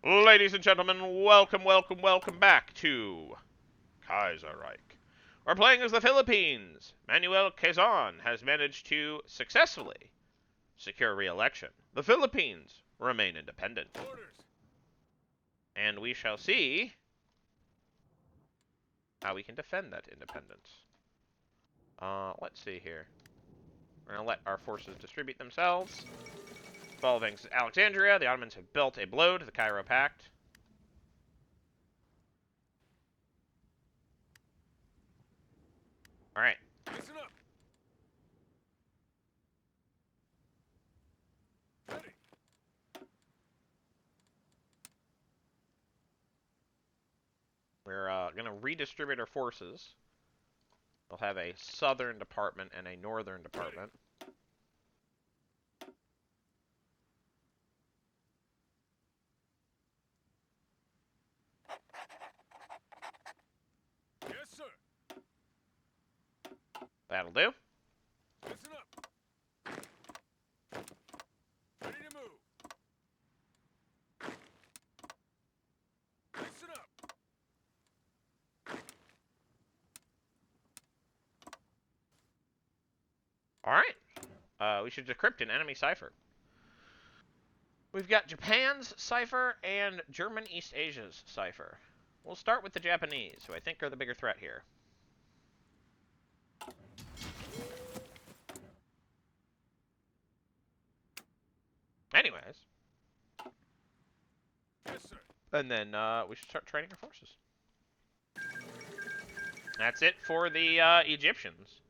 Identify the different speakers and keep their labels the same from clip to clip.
Speaker 1: Ladies and gentlemen, welcome back to Kaiserreich. We're playing as the Philippines. Manuel Quezon has managed to successfully secure re-election. The Philippines remain independent. And we shall see how we can defend that independence. Let's see here. We're going to let our forces distribute themselves. Following Alexandria, the Ottomans have built a blow to the Cairo Pact. Alright.
Speaker 2: Listen up. Ready.
Speaker 1: We're going to redistribute our forces. We'll have a southern department and a northern department.
Speaker 2: Yes, sir.
Speaker 1: That'll do.
Speaker 2: Listen up. Ready to move. Listen up.
Speaker 1: Alright. We should decrypt an enemy cipher. We've got Japan's cipher and German East Asia's cipher. We'll start with the Japanese, who I think are the bigger threat here. Anyways.
Speaker 2: Yes, sir.
Speaker 1: And then we should start training our forces. That's it for the Egyptians.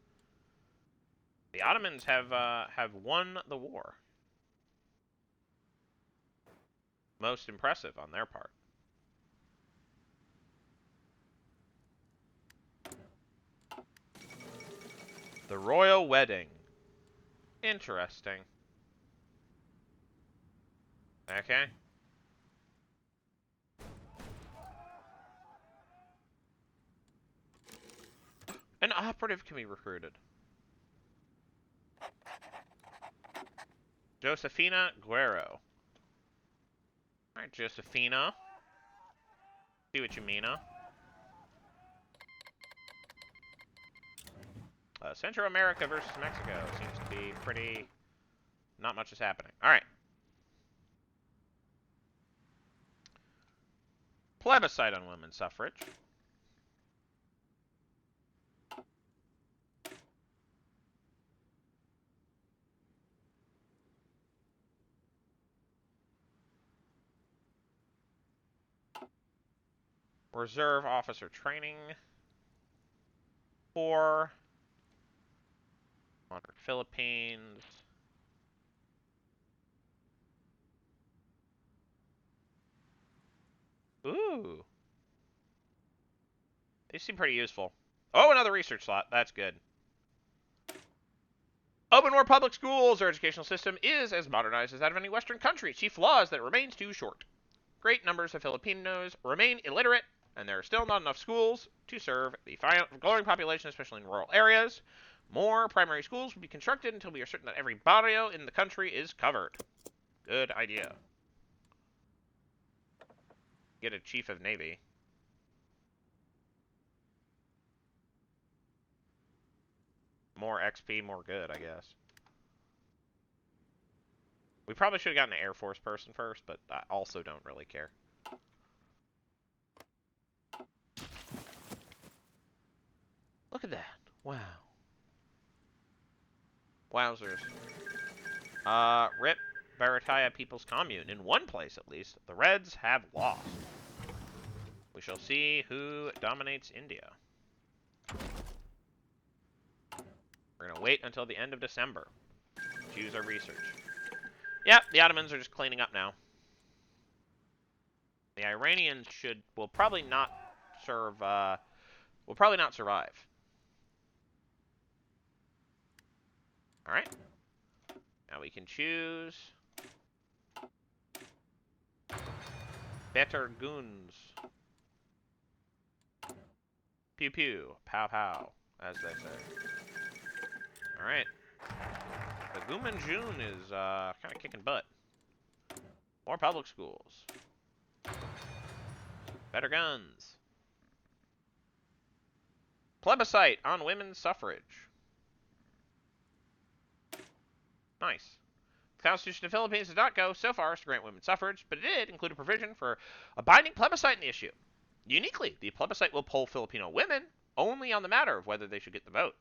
Speaker 1: The Ottomans have won the war. Most impressive on their part. The royal wedding. Interesting. Okay. An operative can be recruited. Josefina Guerrero. Alright, Josefina. See what you mean, huh? Central America versus Mexico seems to be pretty... Not much is happening. Alright. Plebiscite on women's suffrage. Reserve officer training. 4. Modern Philippines. Ooh. They seem pretty useful. Oh, another research slot. That's good. Open more public schools. Our educational system is as modernized as that of any Western country. Chief flaw is that it remains too short. Great numbers of Filipinos remain illiterate, and there are still not enough schools to serve the growing population, especially in rural areas. More primary schools will be constructed until we are certain that every barrio in the country is covered. Good idea. Get a chief of navy. More XP, more good, I guess. We probably should have gotten an Air Force person first, but I also don't really care. Look at that. Wow. Wowzers. RIP Barataya People's Commune. In one place, at least, the Reds have lost. We shall see who dominates India. We're going to wait until the end of December. Choose our research. Yep, the Ottomans are just cleaning up now. The Iranians will probably not serve, will probably not survive. Alright. Now we can choose better goons. Pew pew, pow pow, as they say. Alright. The Gumanjun is kind of kicking butt. More public schools. Better guns. Plebiscite on women's suffrage. Nice. The Constitution of the Philippines did not go so far as to grant women's suffrage, but it did include a provision for a binding plebiscite in the issue. Uniquely, the plebiscite will poll Filipino women only on the matter of whether they should get the vote.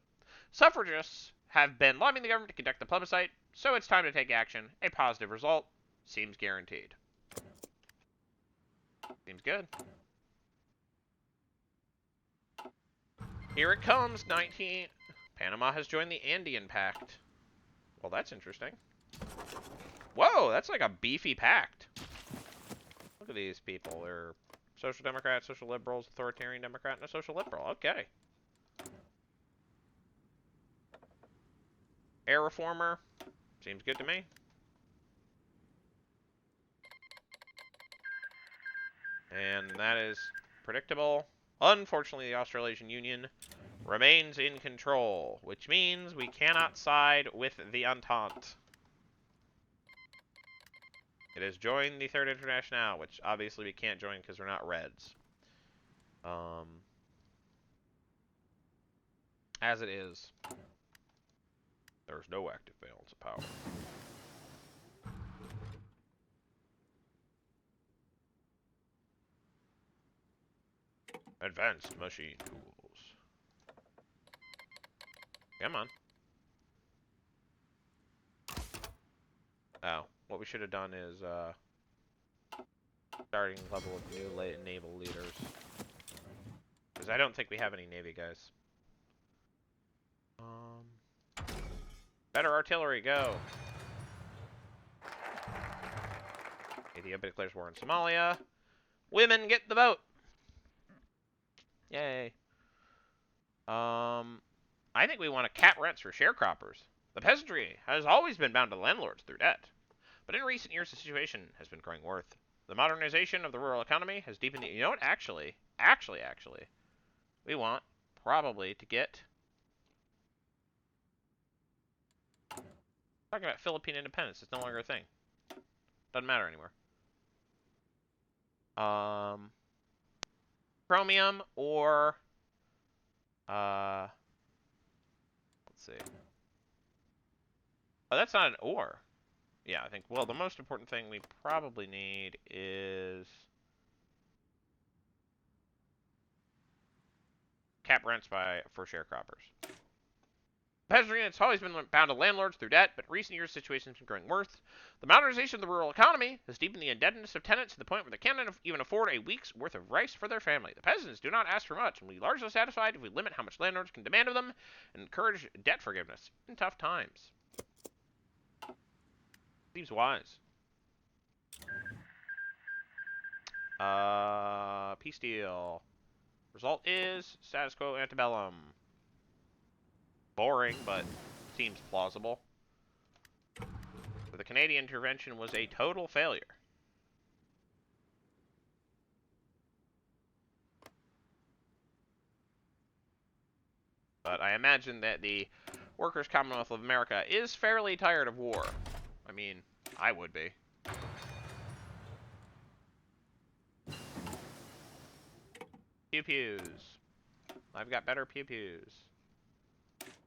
Speaker 1: Suffragists have been lobbying the government to conduct the plebiscite, so it's time to take action. A positive result seems guaranteed. Seems good. Here it comes, 19... Panama has joined the Andean Pact. Well, that's interesting. Whoa, that's like a beefy pact. Look at these people. They're social democrats, social liberals, authoritarian democrat, and a social liberal. Okay. Air reformer. Seems good to me. And that is predictable. Unfortunately, the Australasian Union remains in control, which means we cannot side with the Entente. It has joined the Third International, which obviously we can't join because we're not Reds. As it is, there's no active balance of power. Advanced machine tools. Come on. Oh, what we should have done is starting level of new naval leaders. Because I don't think we have any Navy guys. Better artillery, go! Ethiopia declares war in Somalia. Women get the vote! Yay. I think we want to cap rents for sharecroppers. The peasantry has always been bound to landlords through debt. But in recent years, the situation has been growing worse. The modernization of the rural economy has deepened the... You know what? Actually, we want probably to get... Talking about Philippine independence. It's no longer a thing. Doesn't matter anymore. Chromium or... let's see. Oh, that's not an ore. Yeah, I think, well, the most important thing we probably need is cap rents for sharecroppers. Peasantry has always been bound to landlords through debt, but in recent years, the situation has been growing worse. The modernization of the rural economy has deepened the indebtedness of tenants to the point where they can't even afford a week's worth of rice for their family. The peasants do not ask for much, and will be largely satisfied if we limit how much landlords can demand of them and encourage debt forgiveness in tough times. Seems wise. Peace deal. Result is status quo antebellum. Boring, but seems plausible. But the Canadian intervention was a total failure. But I imagine that the Workers' Commonwealth of America is fairly tired of war. I mean, I would be. Pew-pews. I've got better pew-pews.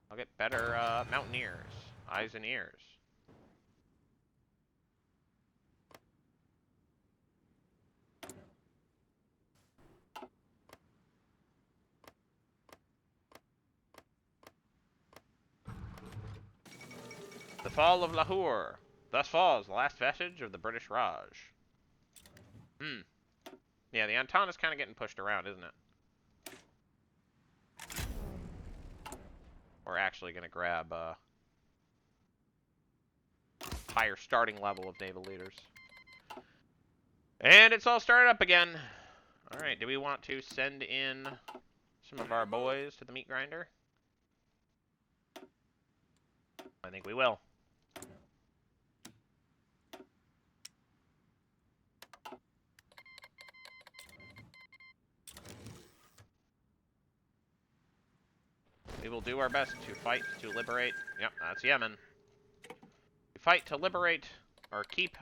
Speaker 1: I'll get better mountaineers. Eyes and ears. The fall of Lahore. Thus falls the last vestige of the British Raj. Yeah, the Entente is kind of getting pushed around, isn't it? We're actually going to grab a higher starting level of naval leaders. And it's all started up again. Alright, do we want to send in some of our boys to the meat grinder? I think we will. We will do our best to fight to liberate. Yep, that's Yemen. We fight to liberate or keep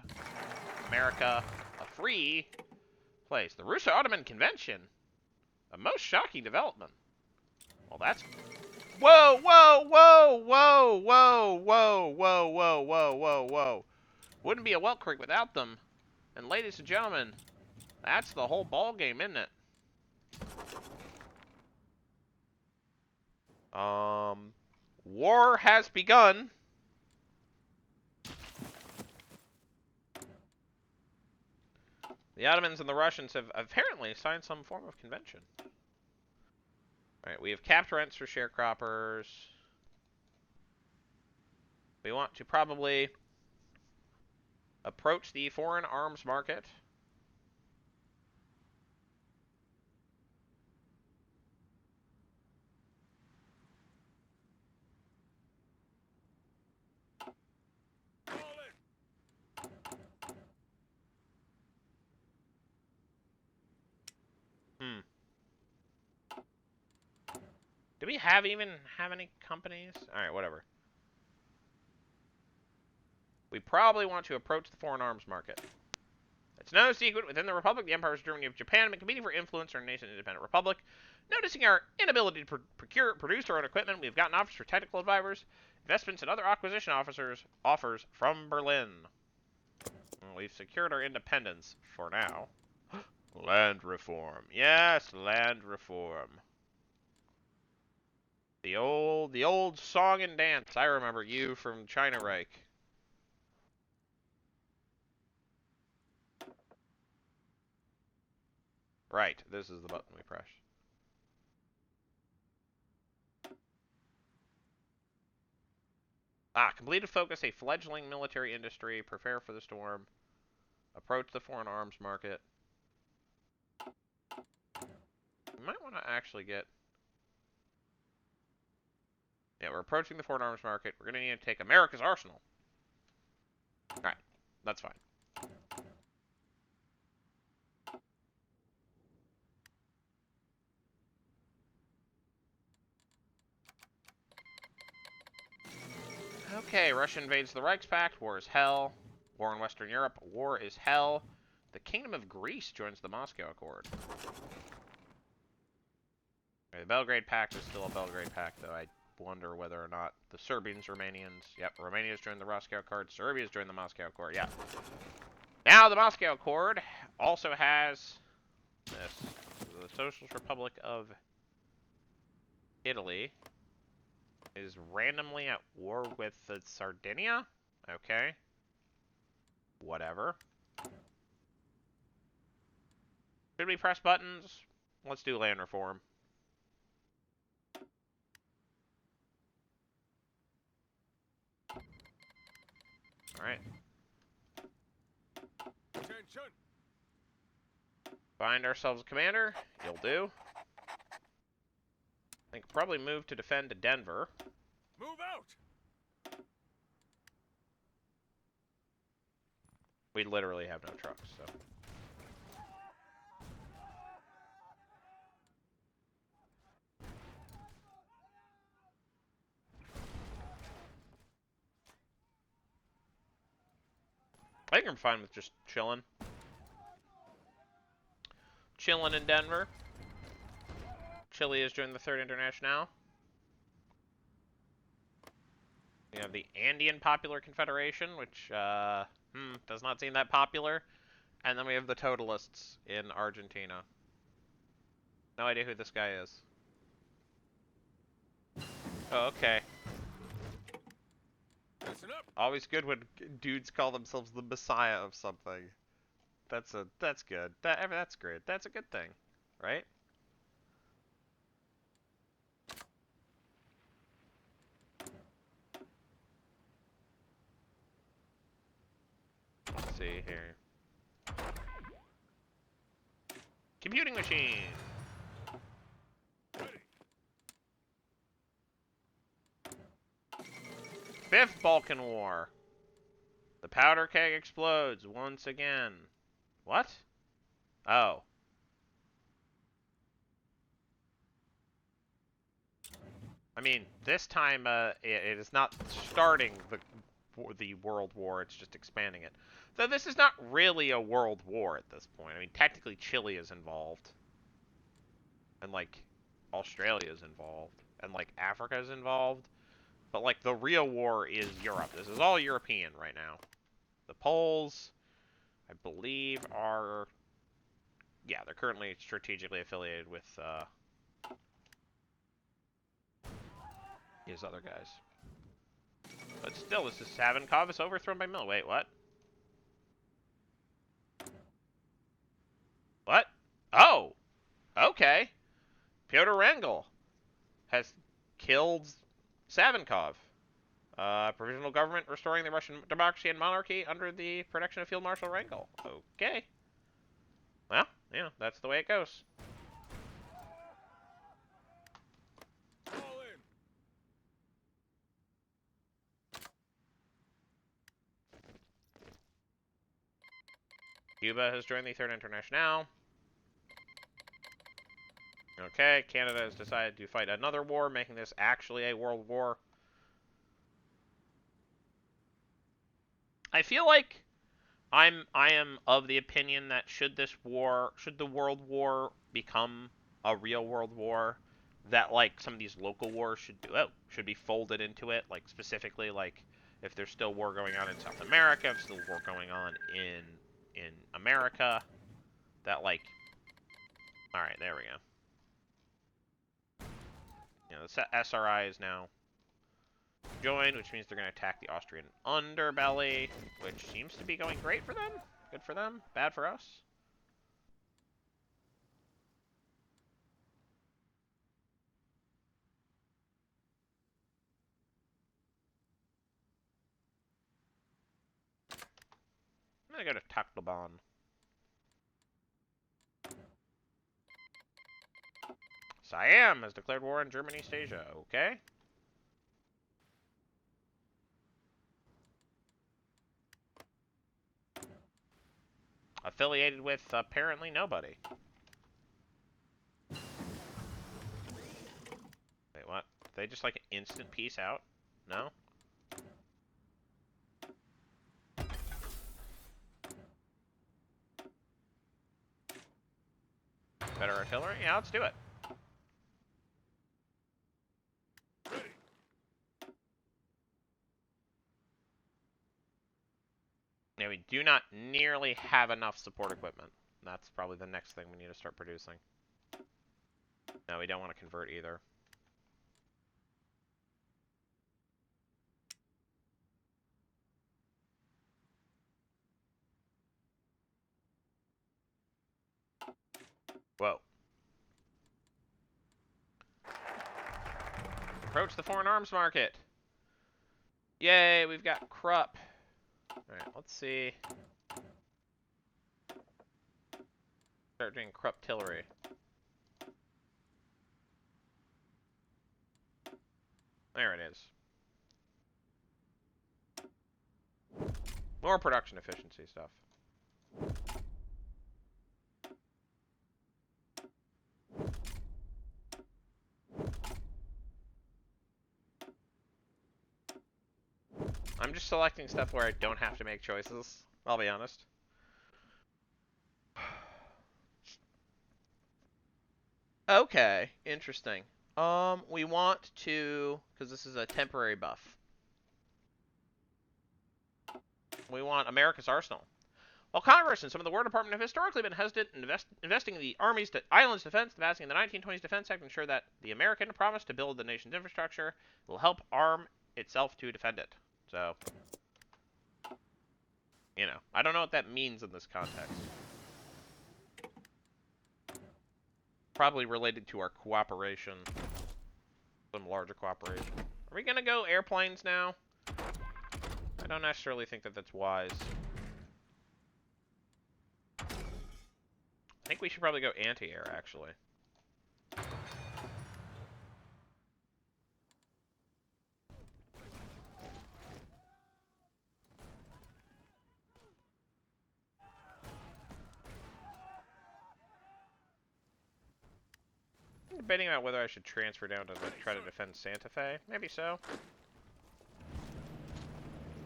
Speaker 1: America a free place? The Russo-Ottoman Convention. A most shocking development. Well, that's... Whoa, whoa, whoa, whoa, whoa, whoa, whoa, whoa, whoa, whoa, whoa. Wouldn't be a Welt Creek without them. And ladies and gentlemen, that's the whole ball game, isn't it? War has begun. The Ottomans and the Russians have apparently signed some form of convention. Alright, we have capped rents for sharecroppers. We want to probably approach the foreign arms market. Do we even have any companies? Alright, whatever. We probably want to approach the foreign arms market. It's no secret, within the Republic, the empires of Germany and Japan have been competing for influence in our nascent independent republic. Noticing our inability to produce our own equipment, we have gotten offers for technical advisors, investments, and other acquisition offers from Berlin. Well, we've secured our independence for now. Land reform. Yes, land reform. The old song and dance. I remember you from Kaiserreich. Right, this is the button we press. Completed focus, a fledgling military industry, prepare for the storm, approach the foreign arms market. We might want to actually get... Yeah, we're approaching the foreign arms market. We're going to need to take America's arsenal. Alright, that's fine. Okay, Russia invades the Reichspakt. War is hell. War in Western Europe. War is hell. The Kingdom of Greece joins the Moscow Accord. Okay, the Belgrade Pact is still a Belgrade Pact, though I wonder whether or not the Serbians, Romanians... Yep, Romania's joined the Moscow Accord. Serbia's joined the Moscow Accord, yeah. Now the Moscow Accord also has this. The Socialist Republic of Italy is randomly at war with the Sardinia? Okay. Whatever. Should we press buttons? Let's do land reform. Alright.
Speaker 2: Attention.
Speaker 1: Find ourselves a commander. You'll do. I think probably move to defend Denver.
Speaker 2: Move out.
Speaker 1: We literally have no trucks, so. I think I'm fine with just chilling. Chilling in Denver. Chile is joining the Third International. We have the Andean Popular Confederation, which does not seem that popular. And then we have the Totalists in Argentina. No idea who this guy is. Oh, okay.
Speaker 2: Listen up.
Speaker 1: Always good when dudes call themselves the messiah of something. That's good. That's great. That's a good thing, right? Let's see here. Computing machine.
Speaker 2: Ready.
Speaker 1: Fifth Balkan War. The powder keg explodes once again. What? Oh. I mean, this time it is not starting the the World War. It's just expanding it. So this is not really a world war at this point. I mean, technically Chile is involved, and like Australia is involved, and like Africa is involved. But like the real war is Europe. This is all European right now. The Poles, I believe, are they're currently strategically affiliated with these other guys. But still, this is Savinkov is overthrown by Mill. Wait, what? What? Oh, okay. Pyotr Wrangel has killed Savinkov. Provisional government restoring the Russian democracy and monarchy under the protection of Field Marshal Wrangel. Okay. Well, yeah, that's the way it goes.
Speaker 2: Fall in.
Speaker 1: Cuba has joined the Third Internationale. Okay, Canada has decided to fight another war, making this actually a world war. I feel like I am of the opinion that should the world war become a real world war, that like some of these local wars should be folded into it, like specifically like if there's still war going on in South America, if there's still war going on in America, that like, all right, there we go. You know, the SRI is now joined, which means they're going to attack the Austrian underbelly, which seems to be going great for them. Good for them, bad for us. I'm going to go to Taklobon. Siam has declared war on German East Asia. Okay. Affiliated with apparently nobody. Wait, what? They just like instant peace out? No? Better artillery? Yeah, let's do it.
Speaker 2: Ready.
Speaker 1: Yeah, we do not nearly have enough support equipment. That's probably the next thing we need to start producing. No, we don't want to convert either. Whoa. Approach the foreign arms market. Yay, we've got Krupp. Alright, let's see. Start doing Krupp-tillery. There it is. More production efficiency stuff. I'm just selecting stuff where I don't have to make choices, I'll be honest. Okay, interesting. We want to, because this is a temporary buff. We want America's arsenal. While Congress and some of the War Department have historically been hesitant in investing in the Army's islands defense, the passing of the 1920s Defense Act ensured that the American promise to build the nation's infrastructure will help arm itself to defend it. So, you know, I don't know what that means in this context. Probably related to our cooperation. Some larger cooperation. Are we gonna go airplanes now? I don't necessarily think that that's wise. I think we should probably go anti-air, actually. I'm debating about whether I should transfer down to try to defend Santa Fe. Maybe so.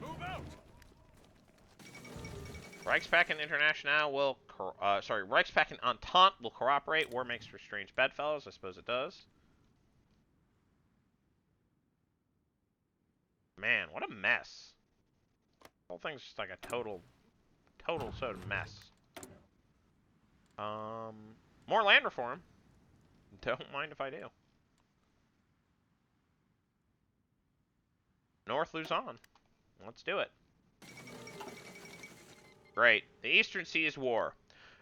Speaker 2: Move out. Out!
Speaker 1: Reichspakt and International will, Reichspakt and Entente will cooperate. War makes for strange bedfellows. I suppose it does. Man, what a mess. The whole thing's just like a total sort of mess. More land reform. Don't mind if I do. North Luzon. Let's do it. Great. The Eastern Seas War.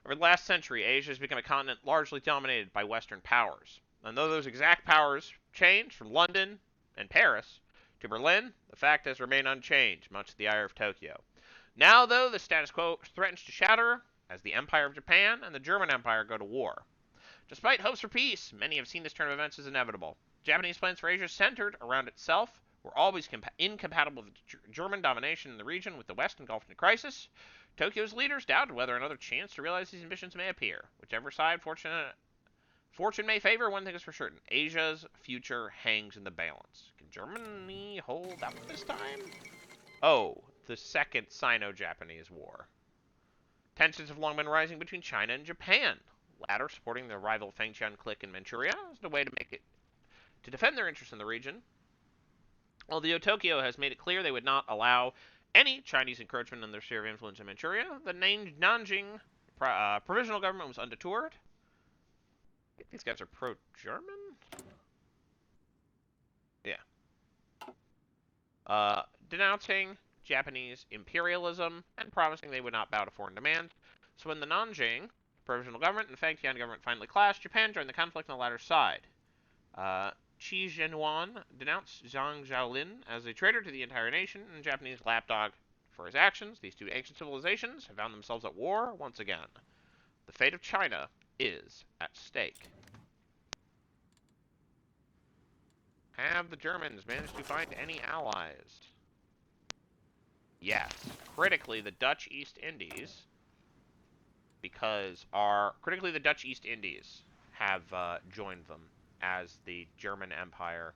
Speaker 1: Over the last century, Asia has become a continent largely dominated by Western powers. And though those exact powers changed from London and Paris to Berlin, the fact has remained unchanged, much to the ire of Tokyo. Now, though, the status quo threatens to shatter as the Empire of Japan and the German Empire go to war. Despite hopes for peace, many have seen this turn of events as inevitable. Japanese plans for Asia centered around itself were always incompatible with German domination in the region, with the West engulfed in crisis. Tokyo's leaders doubted whether another chance to realize these ambitions may appear. Whichever side fortune may favor, one thing is for certain: Asia's future hangs in the balance. Can Germany hold out this time? Oh, the Second Sino-Japanese War. Tensions have long been rising between China and Japan, latter supporting the rival Fengtian clique in Manchuria as a way to defend their interests in the region. Although Tokyo has made it clear they would not allow any Chinese encroachment in their sphere of influence in Manchuria, the Nanjing provisional government was undeterred. I think these guys are pro-German? Yeah. Denouncing Japanese imperialism and promising they would not bow to foreign demands. So when the Nanjing provisional government and the Fengtian government finally clashed, Japan joined the conflict on the latter's side. Qi Zhenhuan denounced Zhang Zhaolin as a traitor to the entire nation and Japanese lapdog for his actions. These two ancient civilizations have found themselves at war once again. The fate of China is at stake. Have the Germans managed to find any allies? Yes. Critically, the Dutch East Indies, the Dutch East Indies have joined them, as the German Empire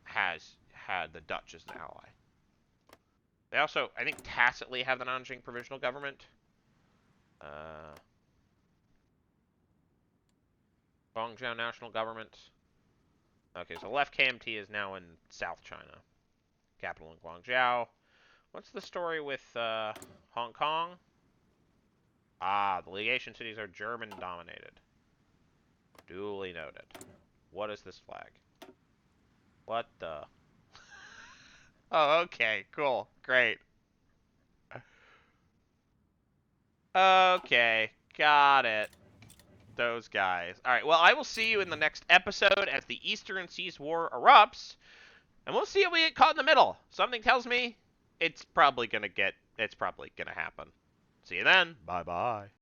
Speaker 1: has had the Dutch as an ally. They also, I think, tacitly have the Nanjing Provisional Government. Guangzhou National Government. Okay, so left KMT is now in South China. Capital in Guangzhou. What's the story with Hong Kong? Ah, the legation cities are German-dominated. Duly noted. What is this flag? What the? Oh, okay, cool, great. Okay, got it. Those guys. Alright, well, I will see you in the next episode as the Eastern Seas War erupts, and we'll see if we get caught in the middle. Something tells me it's probably gonna happen. See you then. Bye-bye.